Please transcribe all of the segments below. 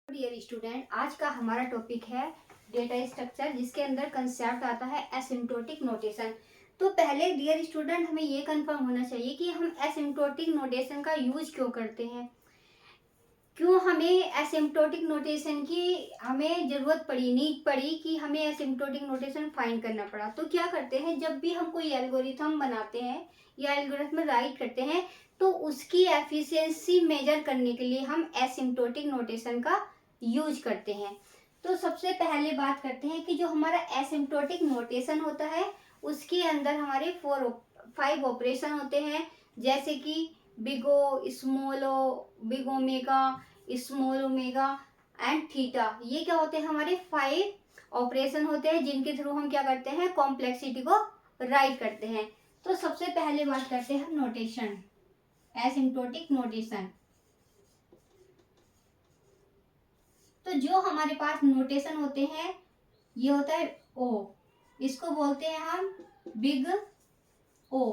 Dear student, आज का हमारा टॉपिक है डेटा स्ट्रक्चर, जिसके अंदर कंसेप्ट आता है एसिम्प्टोटिक नोटेशन। तो पहले डियर स्टूडेंट हमें ये कंफर्म होना चाहिए कि हम एसिम्प्टोटिक नोटेशन का यूज क्यों करते हैं, क्यों हमें एसिम्प्टोटिक नोटेशन की हमें ज़रूरत पड़ी, नीड पड़ी कि हमें एसिम्प्टोटिक नोटेशन फाइंड करना पड़ा। तो क्या करते हैं, जब भी हम कोई एल्गोरिथम बनाते हैं या एल्गोरिथम राइट करते हैं तो उसकी एफिशिएंसी मेजर करने के लिए हम एसिम्प्टोटिक नोटेशन का यूज करते हैं। तो सबसे पहले बात करते हैं कि जो हमारा एसिम्प्टोटिक नोटेशन होता है उसके अंदर हमारे 5 ऑपरेशन होते हैं, जैसे कि big O, small O, big omega, small omega and theta. ये क्या होते हैं, हमारे 5 ऑपरेशन होते हैं जिनके थ्रू हम क्या करते हैं, कॉम्प्लेक्सिटी को राइट करते हैं। तो सबसे पहले बात करते हैं नोटेशन, एसिम्प्टोटिक नोटेशन। तो जो हमारे पास नोटेशन होते हैं, ये होता है ओ, इसको बोलते हैं हम बिग ओ,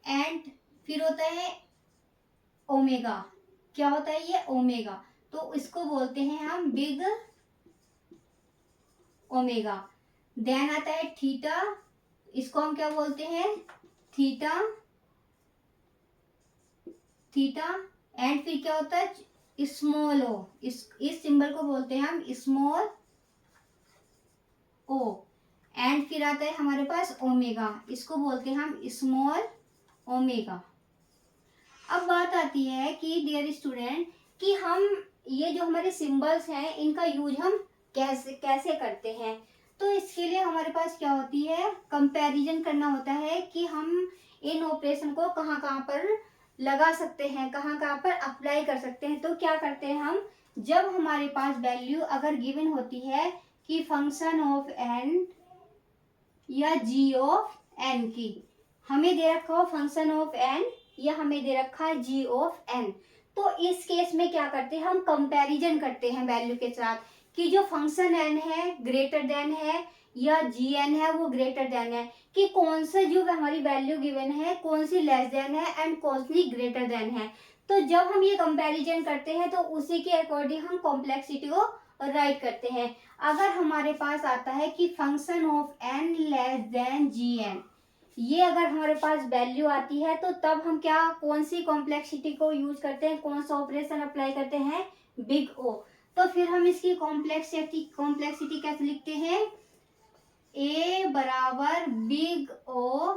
एंड फिर होता है ओमेगा। क्या होता है ये, ओमेगा, तो इसको बोलते हैं हम बिग ओमेगा। देन आता है थीटा, इसको हम क्या बोलते हैं, थीटा, थीटा। एंड फिर क्या होता है स्मॉल ओ, इस सिंबल को बोलते हैं हम स्मॉल ओ। एंड फिर आता है हमारे पास ओमेगा, इसको बोलते हैं हम स्मॉल ओमेगा। अब बात आती है कि डियर स्टूडेंट कि हम ये जो हमारे सिंबल्स हैं इनका यूज हम कैसे कैसे करते हैं। तो इसके लिए हमारे पास क्या होती है, कंपैरिजन करना होता है कि हम इन ऑपरेशन को कहाँ कहाँ पर लगा सकते हैं, कहाँ कहाँ पर अप्लाई कर सकते हैं। तो क्या करते हैं हम, जब हमारे पास वैल्यू अगर गिवन होती है कि फंक्शन ऑफ एन या जी ऑफ एन की, हमें दे रखा हो फंक्शन ऑफ एन या हमें दे रखा है जी ऑफ एन, तो इस केस में क्या करते हैं, हम कंपैरिजन करते हैं वैल्यू के साथ कि जो फंक्शन एन है ग्रेटर देन है या जी एन है वो ग्रेटर देन है, कि कौन सा जो हमारी वैल्यू गिवन है कौन सी लेस देन है एंड कौन सी ग्रेटर देन है। तो जब हम ये कंपैरिजन करते हैं तो उसी के अकॉर्डिंग हम कॉम्प्लेक्सिटी को राइट करते हैं। अगर हमारे पास आता है कि function of n less than g n, ये अगर हमारे पास वैल्यू आती है तो तब हम क्या, कौन सी कॉम्प्लेक्सिटी को यूज करते हैं, कौन सा ऑपरेशन अप्लाई करते हैं, बिग ओ। तो फिर हम इसकी कॉम्प्लेक्सिटी कैसे लिखते हैं, ए बराबर बिग ओ,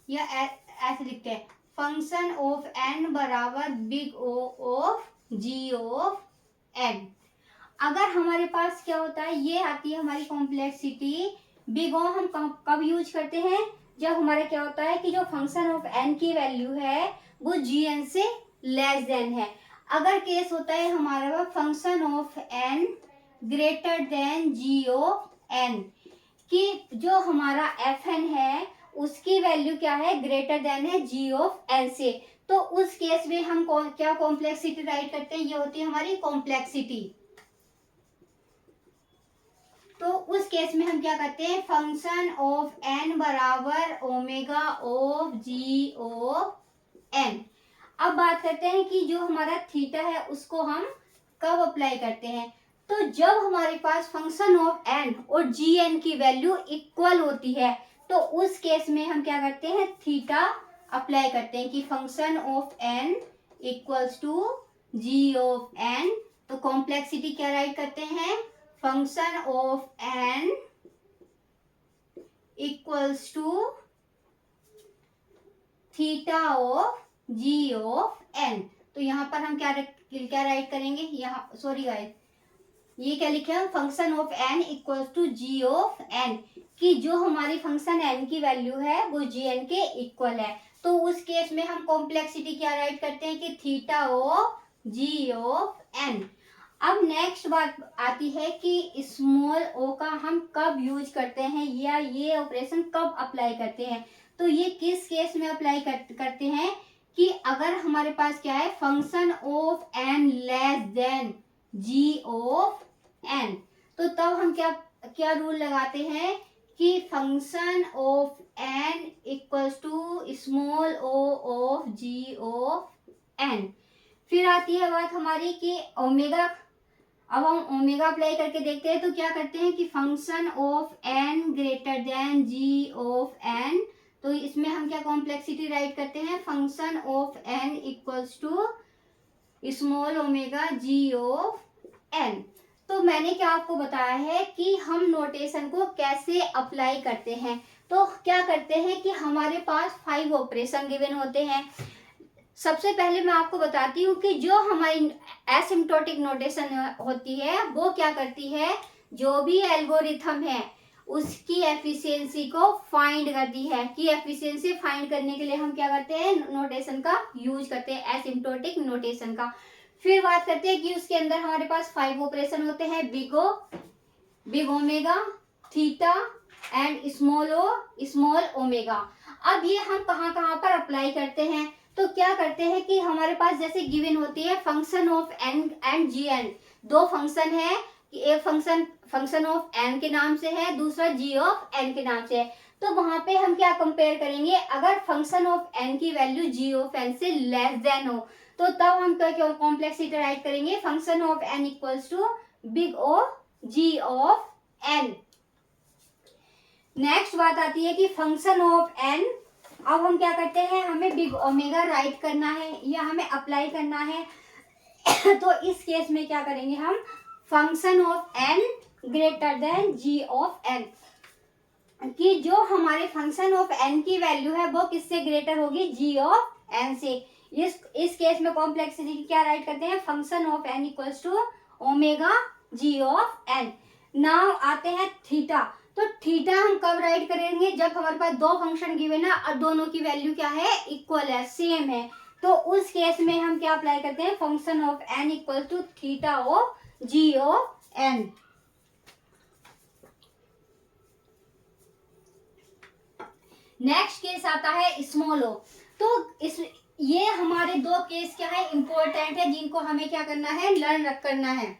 या ऐसे लिखते हैं फंक्शन ऑफ एन बराबर big O of g of n. अगर हमारे पास क्या होता है, ये आती है हमारी कॉम्प्लेक्सिटी बिग ओ, हम कब यूज करते हैं, जब हमारा क्या होता है कि जो फंक्शन ऑफ एन की वैल्यू है वो जी एन से लेस देन है। अगर केस होता है हमारा function of n greater than g of n, कि जो हमारा एफ एन है उसकी वैल्यू क्या है, ग्रेटर देन है जी ऑफ एन से, तो उस केस में हम क्या कॉम्प्लेक्सिटी राइट करते हैं, ये होती है हमारी कॉम्प्लेक्सिटी। तो उस केस में हम क्या करते हैं, फंक्शन ऑफ एन बराबर omega of g of n. अब बात करते हैं कि जो हमारा थीटा है उसको हम कब अप्लाई करते हैं, तो जब हमारे पास फंक्शन ऑफ एन और जी एन की वैल्यू इक्वल होती है तो उस केस में हम क्या करते हैं, थीटा अप्लाई करते हैं कि function of n equals to g of n. तो कॉम्प्लेक्सिटी क्या राइट करते हैं, function of n equals to theta of g of n. तो यहाँ पर हम क्या राइट करेंगे, यहाँ सॉरी गाइस, ये क्या लिखे हम, function of n equals to g of n, कि जो हमारी फंक्शन एन की वैल्यू है वो जी एन के इक्वल है। तो उस केस में हम कॉम्प्लेक्सिटी क्या राइट करते हैं कि theta of g of n. अब नेक्स्ट बात आती है कि स्मॉल ओ का हम कब यूज करते हैं या ये ऑपरेशन कब अप्लाई करते हैं। तो ये किस केस में अप्लाई करते हैं कि अगर हमारे पास क्या है, function of n less than g of n, तो तब हम क्या क्या रूल लगाते हैं कि function of n equals to small o of g of n. फिर आती है बात हमारी कि ओमेगा अब हम ओमेगा अप्लाई करके देखते हैं, तो क्या करते हैं कि function of n greater than g of n, तो इसमें हम क्या कॉम्प्लेक्सिटी राइट करते हैं, function of n equals to small omega g of n। तो मैंने क्या आपको बताया है कि हम नोटेशन को कैसे अप्लाई करते हैं। तो क्या करते हैं कि हमारे पास 5 ऑपरेशन गिवन होते हैं। सबसे पहले मैं आपको बताती हूँ कि जो हमारी एसिम्प्टोटिक नोटेशन होती है वो क्या करती है, जो भी एल्गोरिथम है उसकी एफिशिएंसी को फाइंड करती है। कि एफिशिएंसी फाइंड करने के लिए हम क्या करते हैं, नोटेशन का यूज करते हैं, एसिम्प्टोटिक नोटेशन का। फिर बात करते हैं कि उसके अंदर हमारे पास 5 ऑपरेशन होते हैं, big omega, theta and small omega. अब ये हम कहाँ कहाँ पर अप्लाई करते हैं, तो क्या करते हैं कि हमारे पास जैसे गिवन होती है function of n and gn, दो फंक्शन है, एक फंक्शन ऑफ n के नाम से है, दूसरा g ऑफ n के नाम से है। तो वहां पे हम क्या कंपेयर करेंगे, अगर फंक्शन ऑफ n की वैल्यू g ऑफ n से लेस देन हो तो तब हम क्या कॉम्प्लेक्सिटी राइट करेंगे, function of n equals to big o g of n। Next बात आती है कि फंक्शन ऑफ n, अब हम क्या करते हैं, हमें बिग ओमेगा राइट करना है या हमें अप्लाई करना है तो इस केस में क्या करेंगे हम, function of n greater than g of n, कि जो हमारे फंक्शन ऑफ n की वैल्यू है वो किससे ग्रेटर होगी, g ऑफ n से। इस केस में कॉम्प्लेक्सिटी क्या राइट करते हैं, function of n equals to omega g of n। Now आते हैं थीटा, तो थीटा हम कब राइट करेंगे, जब हमारे पास दो फंक्शन गिवन है और दोनों की वैल्यू क्या है, इक्वल है, सेम है। तो उस केस में हम क्या अप्लाई करते हैं, function of n equal to theta of g of n। Next case आता है स्मॉल ओ। तो ये हमारे दो केस क्या है, इंपॉर्टेंट है, जिनको हमें क्या करना है, लर्न करना है,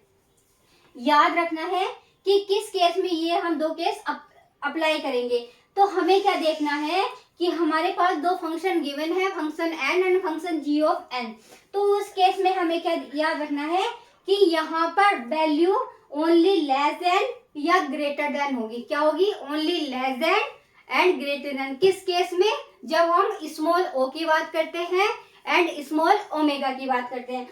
याद रखना है कि किस केस में ये हम दो केस अप्लाई करेंगे। तो हमें क्या देखना है कि हमारे पास दो फंक्शन गिवन है, function n and function g of n। तो उस केस में हमें क्या याद रखना है कि यहाँ पर वैल्यू ओनली लेस देन या ग्रेटर देन होगी, क्या होगी, only less than and greater than. किस केस में, जब हम स्मॉल o की बात करते हैं एंड स्मॉल ओमेगा की बात करते हैं।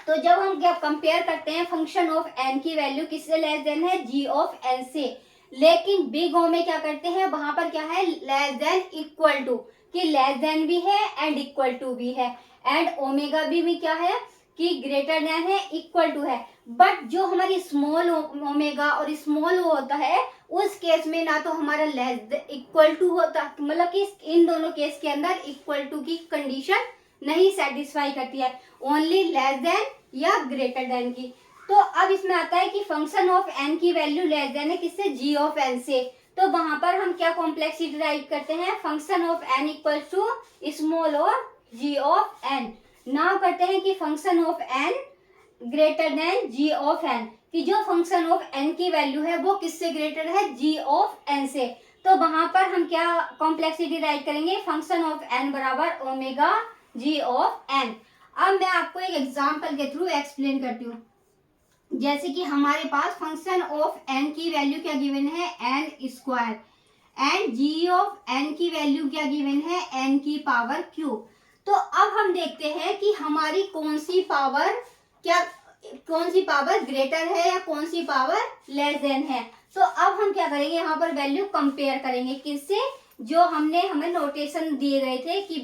तो जब हम क्या कंपेयर करते हैं, फंक्शन ऑफ n की वैल्यू किससे लेस देन है, g ऑफ n से। लेकिन बिग ओ में क्या करते हैं, वहां पर क्या है, लेस देन इक्वल टू, कि लेस देन भी है एंड इक्वल टू भी है, एंड ओमेगा भी क्या है कि ग्रेटर देन है, इक्वल टू है। बट जो हमारी स्मॉल ओमेगा और स्मॉल ओ होता है, उस केस में ना तो हमारा लेस इक्वल टू होता, मतलब कि इन दोनों केस के अंदर इक्वल टू की कंडीशन नहीं सेटिस्फाई करती है, ओनली लेस देन या ग्रेटर देन की। तो अब इसमें आता है कि फंक्शन ऑफ n की वैल्यू लेस देन है किससे, g ऑफ n से। तो वहां पर हम क्या कॉम्प्लेक्सिटी राइट करते हैं, function of n equal to small और g ऑफ n। नाउ करते हैं कि function of n greater than g of n, कि जो फंक्शन ऑफ n की वैल्यू है वो किससे ग्रेटर है, g ऑफ n से। तो वहां पर हम क्या कॉम्प्लेक्सिटी राइट करेंगे, फंक्शन ऑफ n बराबर ओमेगा g ऑफ n। अब मैं आपको एक एग्जांपल के थ्रू एक्सप्लेन करती हूँ। जैसे कि हमारे पास फंक्शन ऑफ n की वैल्यू क्या गिवन है, n square, and g of n की वैल्यू क्या गिवन है, n की पावर क्यूब। तो अब हम देखते हैं कि हमारी कौन सी पावर ग्रेटर है या कौन सी पावर लेस देन है। तो अब हम क्या करेंगे, यहाँ पर वैल्यू कंपेयर करेंगे किससे, जो हमें नोटेशन दिए गए थे कि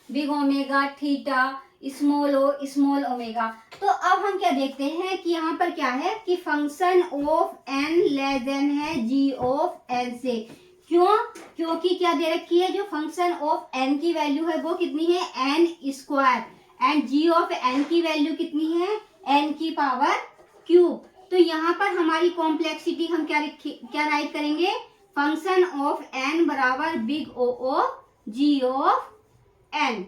बिग ओमेगा, थीटा, स्मॉल ओ, स्मॉल ओमेगा। तो अब हम क्या देखते हैं कि यहाँ पर क्या है कि function of n less than है g ऑफ n से। क्योंकि क्या दे रखी है, जो फंक्शन ऑफ n की वैल्यू है वो कितनी है, n square, and g of n की वैल्यू कितनी है, n की पावर क्यूब। तो यहाँ पर हमारी कॉम्प्लेक्सिटी हम क्या राइट करेंगे, फंक्शन ऑफ n बराबर big o g of n।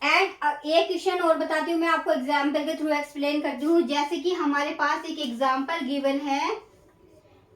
And एक क्वेश्चन और बताती हूँ मैं आपको, एग्जाम्पल के थ्रू एक्सप्लेन करती हूँ। जैसे कि हमारे पास एक एग्जाम्पल गिवन है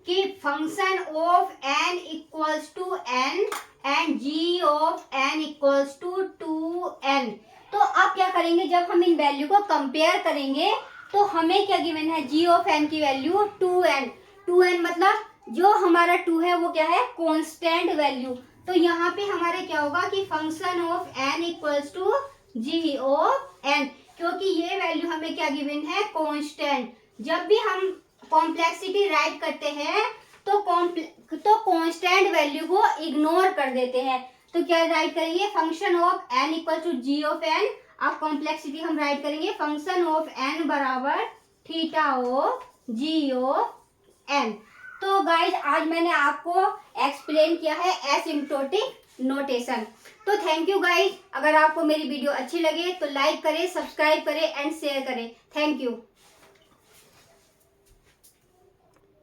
कि function of n equals to n and g of n equals to 2n। तो अब क्या करेंगे, जब हम इन वैल्यू को कंपेयर करेंगे तो हमें क्या गिवन है, g ऑफ n की वैल्यू 2n। 2n मतलब जो हमारा 2 है वो क्या है, कांस्टेंट वैल्यू। तो यहाँ पे हमारे क्या होगा कि function of n equals to g of n, क्योंकि ये वैल्यू हमें क्या गिवन है, कांस्टेंट। जब भी हम कॉम्प्लेक्सिटी राइट करते हैं तो कांस्टेंट वैल्यू को इग्नोर कर देते हैं। तो क्या राइट करेंगे, function of n equal to g of n। अब कॉम्प्लेक्सिटी हम राइट करेंगे फंक्शन ऑफ n बराबर theta of g of n। तो गाइज आज मैंने आपको एक्सप्लेन किया है एसिम्प्टोटिक नोटेशन। तो थैंक यू गाइज। अगर आपको मेरी वीडियो अच्छी लगे तो लाइक करें, सब्सक्राइब करें एंड शेयर करें। Thank you.